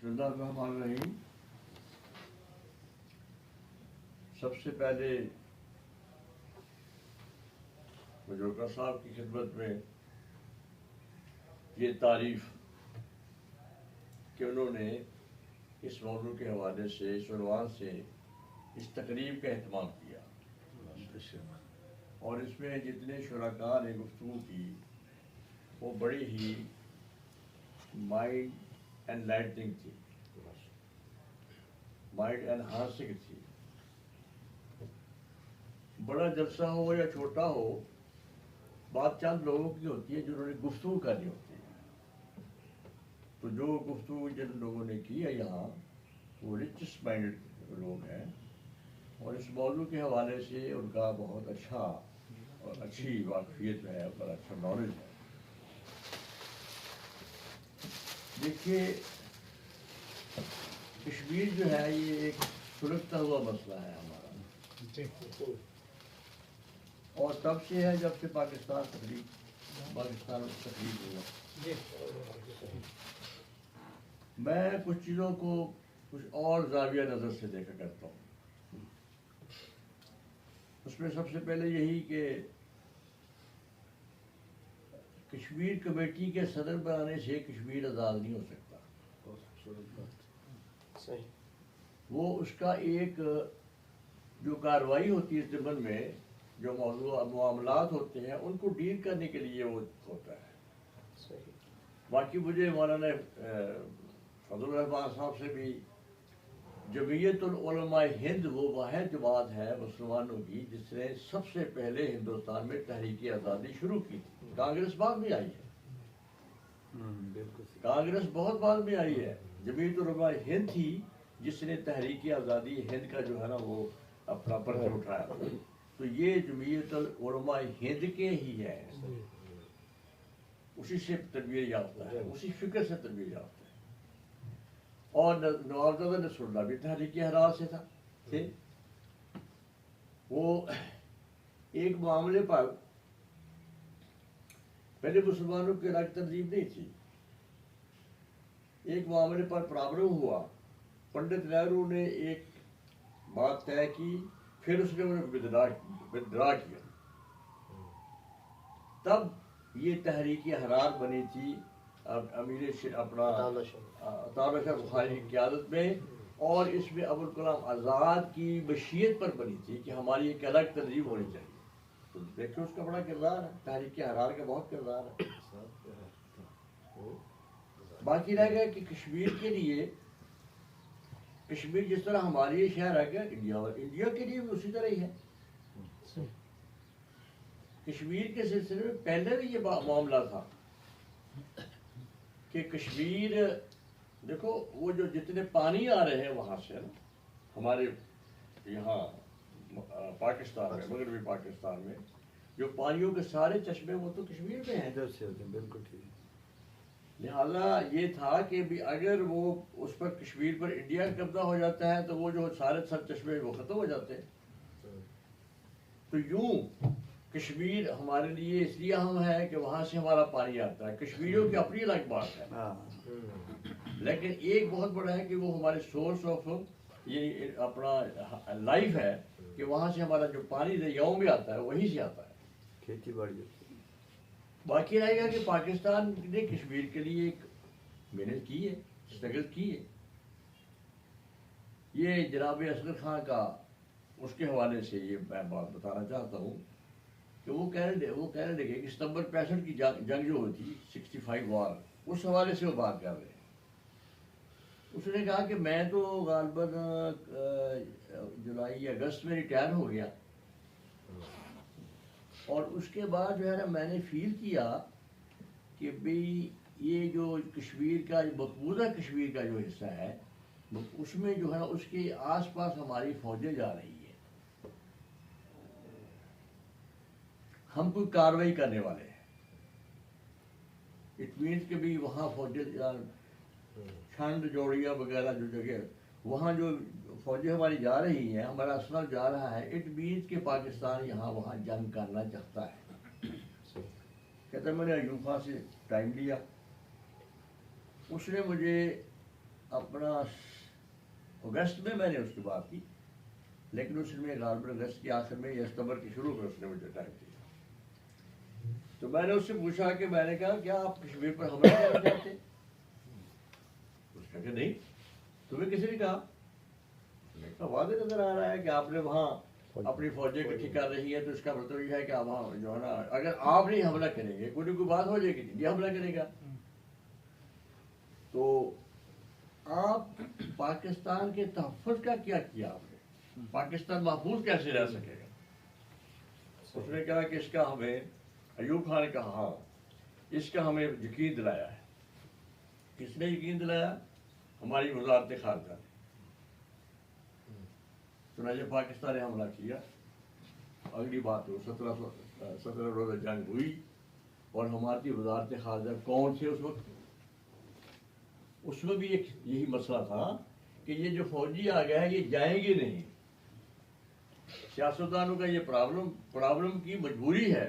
बिस्मिल्लाहिर्रहमानिर्रहीम। सबसे पहले बुजुर्ग साहब की खिदमत में ये तारीफ़ कि उन्होंने इस मौजू के हवाले से इस उन्वान से इस तकरीब का एहतमाम किया और इसमें जितने शुरका ने गुफ्तगू की वो बड़ी ही माइंड एनलाइटनिंग थी, माइंड एनहांसिंग थी। बड़ा जलसा हो या छोटा हो, बात चंद लोगों की होती है जिन्होंने गुफ्तगू करनी होती है। तो जो गुफ्तगू जिन लोगों ने की है यहाँ, वो रिचेस्ट माइंडेड लोग हैं और इस मौजू के हवाले से उनका बहुत अच्छा और अच्छी वाकफियत है और अच्छा नॉलेज है। देखिए, कश्मीर जो है ये एक सुलगता हुआ मसला है हमारा, और तब से है जब से पाकिस्तान में तकलीफ हुआ। मैं कुछ चीज़ों को कुछ और जाविया नज़र से देखा करता हूँ। उसमें सबसे पहले यही कि कश्मीर कमेटी के सदर बनाने से कश्मीर आज़ाद नहीं हो सकता। सही। वो उसका एक जो कार्रवाई होती है ज़िम्मन में, जो मामलात होते हैं उनको डील करने के लिए वो होता है। सही। बाकी मुझे मौलाना फजल रहमान साहब से भी, जमीयतुल उलमा हिंद वो वाहिद जमात है मुसलमानों की जिसने सबसे पहले हिंदुस्तान में तहरीक आज़ादी शुरू की थी। कांग्रेस बाद में आई है, कांग्रेस बहुत बाद में आई है। जमीयतुल उलमा हिंद थी जिसने तहरीक आज़ादी हिंद का जो है ना वो अपना पर्चा उठाया। तो ये जमीयतुल उलमा हिंद के ही है, उसी से तरबियत याफ्ता है, उसी फिक्र से तरबियत याफ्ता है। और नवाबजादा नसरुल्लाह भी तहरीक हरार से था थे। वो एक मामले पर पहले मुसलमानों की अलग तरजीब नहीं थी, एक मामले पर प्रॉब्लम हुआ, पंडित नेहरू ने एक बात तय की, फिर उसने उन्हें विद्रा किया, तब ये तहरीक हरार बनी थी अमीर अपना अताउल्लाह शाह बुखारी की क़यादत में। और इसमें अबुल कलाम आज़ाद की मशीयत पर बनी थी कि हमारी एक अलग तरजीब होनी चाहिए। तो देखिए उसका बड़ा किरदार है, तहरीक हरार का बहुत किरदार है। बाकी रह गया कि कश्मीर के लिए, कश्मीर जिस तरह हमारी ये शहर है क्या इंडिया, और इंडिया के लिए भी उसी तरह ही है। कश्मीर के सिलसिले में पहले भी ये मामला था कि कश्मीर, देखो वो जो जितने पानी आ रहे हैं वहाँ से ना हमारे यहाँ पाकिस्तान में, मगरबी पाकिस्तान में जो पानियों के सारे चश्मे वो तो कश्मीर में हैं। इधर से होते हैं, बिल्कुल ठीक। लिहाजा ये था कि भी अगर वो उस पर कश्मीर पर इंडिया का कब्जा हो जाता है तो वो जो सारे सर चश्मे वो ख़त्म हो जाते हैं। तो यूं कश्मीर हमारे लिए इसलिए अहम है कि वहाँ से हमारा पानी आता है। कश्मीरियों की अपनी अलग बात है, लेकिन एक बहुत बड़ा है कि वो हमारे सोर्स ऑफ ये अपना लाइफ है कि वहाँ से हमारा जो पानी दरियाओं में आता है वहीं से आता है, खेती बाड़ी। बाकी रहेगा कि पाकिस्तान ने कश्मीर के लिए एक मेहनत की है, स्ट्रगल की है। ये जनाब असगर खां का उसके हवाले से ये मैं बात बताना चाहता हूँ कि वो कहने लगे कि सितंबर 65 की जंग जो हुई थी, 65 वार, उस हवाले से वो बात कर रहे हैं। उसने कहा कि मैं तो गालबन जुलाई अगस्त में रिटायर हो गया और उसके बाद जो है ना मैंने फील किया कि भाई ये जो कश्मीर का मकबूजा कश्मीर का जो हिस्सा है उसमें जो है उसके आसपास हमारी फौजें जा रही है, हम कोई कार्रवाई करने वाले हैं। इट मीन्स कि भी वहाँ फौजें छंड जोड़िया वगैरह जो जगह वहाँ जो फौजें हमारी जा रही हैं, हमारा असलम जा रहा है, इट मीन्स कि पाकिस्तान यहाँ वहाँ जंग करना चाहता है। कहते मैंने अयूब खान से टाइम लिया, उसने मुझे अपना अगस्त में मैंने उसकी बात की, लेकिन उसने गालबन अगस्त के आखिर में या सितंबर के शुरू में उसने मुझे टाइम दिया। तो मैंने उससे पूछा कि मैंने कहा क्या आप कश्मीर पर हमला करना चाहते हैं? उसने कहा नहीं। तुम्हें किसी ने कहा? मैंने कहा वादे नजर आ रहा है कि आपने वहाँ अपनी फौजें इकट्ठी कर रही है, तो इसका मतलब यह है कि आप वहाँ जो है ना, अगर आप नहीं हमला करेंगे कोई न कोई बात हो जाएगी, इंडिया हमला करेगा। तो आप पाकिस्तान के तहफ़्फ़ुज़ का क्या किया आपने? पाकिस्तान महफूज कैसे रह सकेगा? उसने कहा कि इसका हमें, अयूब खान ने कहा हाँ, इसका हमें यकीन दिलाया है। किसने यकीन दिलाया? हमारी वज़ारत ख़ारजा ने। चुनांचे पाकिस्तान ने हमला किया। अगली बात हो 17 रोज़ा जंग हुई और हमारी वज़ारत ख़ारजा कौन थे उस वक्त? उसमें भी एक यही मसला था कि ये जो फौजी आ गया है ये जाएंगे नहीं। सियासतदानों का ये प्रॉब्लम की मजबूरी है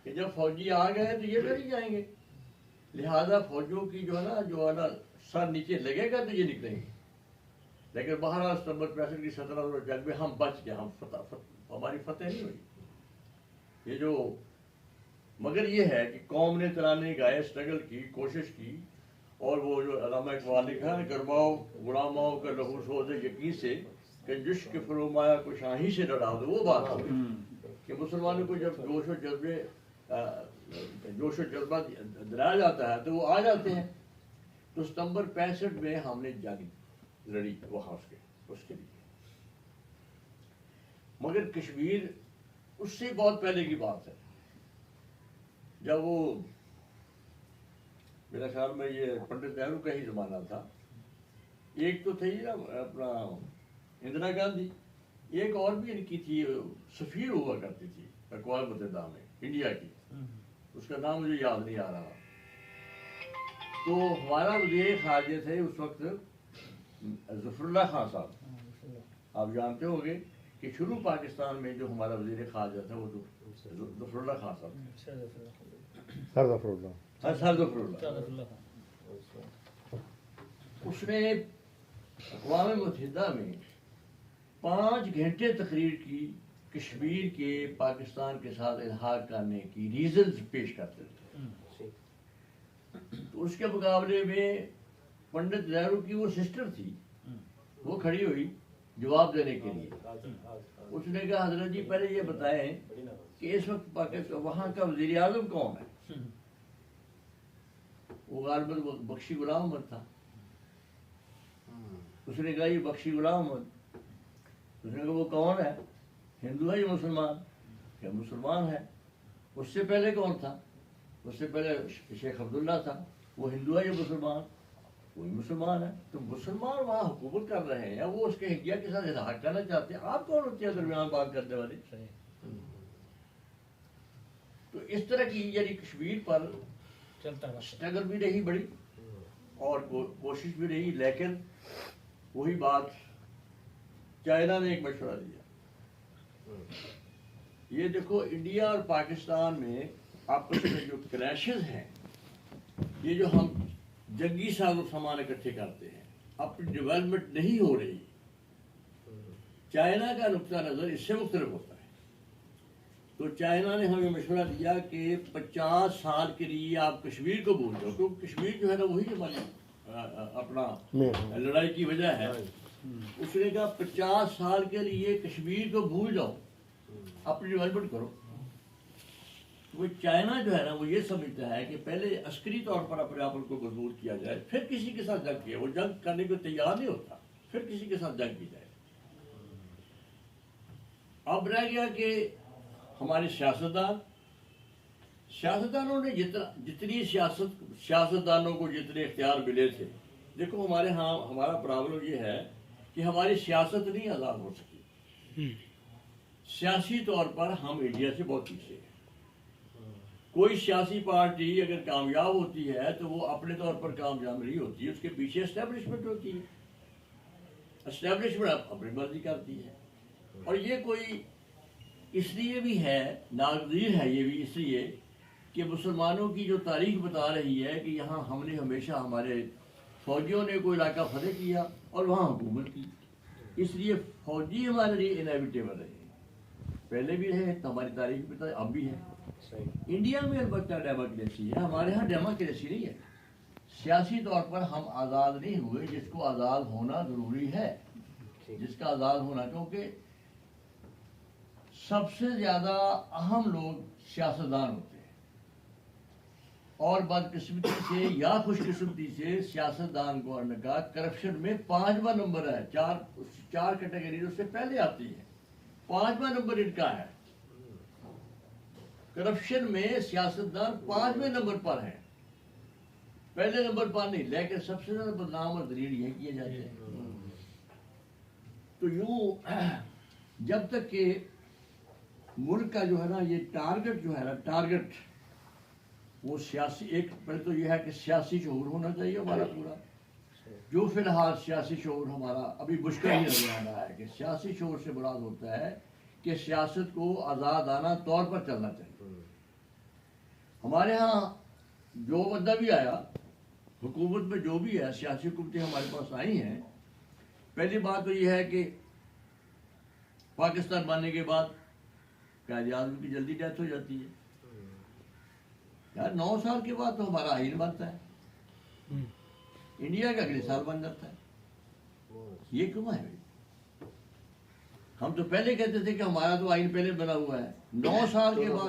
कि जब फौजी आ गए तो ये नहीं जाएंगे, लिहाजा फौजियों की जो है ना सर नीचे लगेगा तो ये निकलेंगे। लेकिन बहरहाल सितंबर 65 की 17 जंग में हम बच गए, हमारी फतेह नहीं हुई। ये जो मगर ये है कि कौम ने तराने गाए, स्ट्रगल की, कोशिश की, और वो जो अल्लामा इकबाल लिखा है, गरमाओ गुलामाओं का लहू सोज़े यकीन से कंजुश के फरोमाया को शाही से लड़ा दो। वो बात हो कि मुसलमानों को जब जोश व जज्बा दिलाया जाता है तो वो आ जाते हैं। तो सितंबर 65 में हमने जंग लड़ी वहाँ उसके लिए। मगर कश्मीर उससे बहुत पहले की बात है, जब वो मेरा ख्याल में ये पंडित नेहरू का ही जमाना था। एक तो थी ना अपना इंदिरा गांधी, एक और भी इनकी थी, सफीर हुआ करती थी अक़वाम मुत्तहिदा में इंडिया की, उसका नाम मुझे याद नहीं आ रहा। तो हमारा वज़ीर ख़ारजा थे उस वक्त ज़फ़रुल्लाह खान साहब। आप जानते होंगे कि शुरू पाकिस्तान में जो हमारा वज़ीर ख़ारजा था वो ज़फ़रुल्लाह खान साहब थे। उसने अक़वाम मुत्तहिदा में 5 घंटे तकरीर की, कश्मीर के पाकिस्तान के साथ इल्हाक करने की रीजंस पेश करते थे। तो उसके मुकाबले में पंडित नेहरू की वो सिस्टर थी, वो खड़ी हुई जवाब देने के लिए। उसने कहा हजरत जी पहले ये बताएं कि इस वक्त पाकिस्तान वहाँ का वज़ीर आज़म कौन है? वो गालिबन बख्शी गुलाम अहमद था। उसने कहा ये बख्शी गुलाम अहमद। उसने कहा वो कौन है? हिंदू है या मुसलमान? क्या मुसलमान है। उससे पहले कौन था? उससे पहले शेख अब्दुल्ला था। वो हिंदू है या मुसलमान? वही मुसलमान है। तो मुसलमान वहाँ हुकूमत कर रहे हैं, वो उसके इंडिया के साथ इल्हाक करना चाहते हैं, आप कौन होते हैं दरमियान बात करने वाले? तो इस तरह की यानी कश्मीर पर स्ट्रगल भी रही बड़ी और कोशिश भी रही, लेकिन वही बात, चाइना ने एक मशवरा दिया। ये देखो इंडिया और पाकिस्तान में आपस में जो क्रैशेस हैं, ये जो हम जंगी सामान इकट्ठे करते हैं, अपनी डेवलपमेंट नहीं हो रही। चाइना का नुक्ता नज़र इससे मुख्तलिफ होता है। तो चाइना ने हमें मशवरा दिया कि 50 साल के लिए आप कश्मीर को भूल जाओ, क्योंकि कश्मीर जो है ना वही हमारी अपना लड़ाई की वजह है। उसने कहा 50 साल के लिए कश्मीर को भूल जाओ, अपनी डेवलपमेंट करो। वो चाइना जो है ना वो ये समझता है कि पहले अस्करी तौर पर अपने आप को मजबूत किया जाए, फिर किसी के साथ जंग किया। वो जंग करने को तैयार नहीं होता, फिर किसी के साथ जंग की जाए। अब रह गया कि हमारे सियासतदानों ने जितनी सियासतदानों को जितने इख्तियार मिले थे, देखो हमारे यहाँ हमारा प्रॉब्लम ये है कि हमारी सियासत नहीं आज़ाद हो सकी। सियासी तौर पर हम इंडिया से बहुत पीछे हैं। कोई सियासी पार्टी अगर कामयाब होती है तो वो अपने तौर पर कामयाब नहीं होती, उसके पीछे एस्टेब्लिशमेंट होती है। एस्टेब्लिशमेंट अपनी मर्जी करती है। और ये कोई इसलिए भी है, नागज़ीर है ये भी इसलिए कि मुसलमानों की जो तारीख बता रही है कि यहाँ हमने हमेशा हमारे फौजियों ने कोई इलाका फतेह किया और वहाँ हुकूमत की, इसलिए फौजी हमारे लिए इनएविटेबल रहे, पहले भी रहे तो हमारी तारीख में, तो अब भी है। इंडिया में अलबत्ता डेमोक्रेसी है, हमारे यहाँ डेमोक्रेसी नहीं है। सियासी तौर पर हम आज़ाद नहीं हुए, जिसको आज़ाद होना ज़रूरी है, जिसका आज़ाद होना, क्योंकि सबसे ज़्यादा अहम लोग सियासतदान होते हैं, और बदकिस्मती से या खुशकिस्मती से सियासतदान को का करप्शन में 5वां नंबर है। चार कैटेगरी उससे पहले आती है, 5वां नंबर इनका है। करप्शन में सियासतदान 5वें नंबर पर है, पहले नंबर पर नहीं, लेकिन सबसे ज्यादा बदनाम और दलील यही किए जाते हैं। तो यूं जब तक के मुल्क का जो है ना ये टारगेट जो है ना, टारगेट वो सियासी, एक पहले तो ये है कि सियासी शऊर होना चाहिए हमारा पूरा, जो फिलहाल सियासी शऊर हमारा अभी मुश्किल ही नजर आ रहा है कि सियासी शऊर से मुराद होता है कि सियासत को आज़ादाना तौर पर चलना चाहिए। हमारे यहाँ जो बंदा भी आया, हुकूमत में जो भी है, सियासी हुकूमतें हमारे पास आई हैं, पहली बात तो यह है कि पाकिस्तान बनने के बाद कायदे आज़म की जल्दी डेथ हो जाती है। यार 9 साल के बाद तो हमारा आइन बनता है, इंडिया का अगले साल बन जाता है, ये क्यों है भाई? हम तो पहले कहते थे कि हमारा तो आइन पहले बना हुआ है, 9 साल के बाद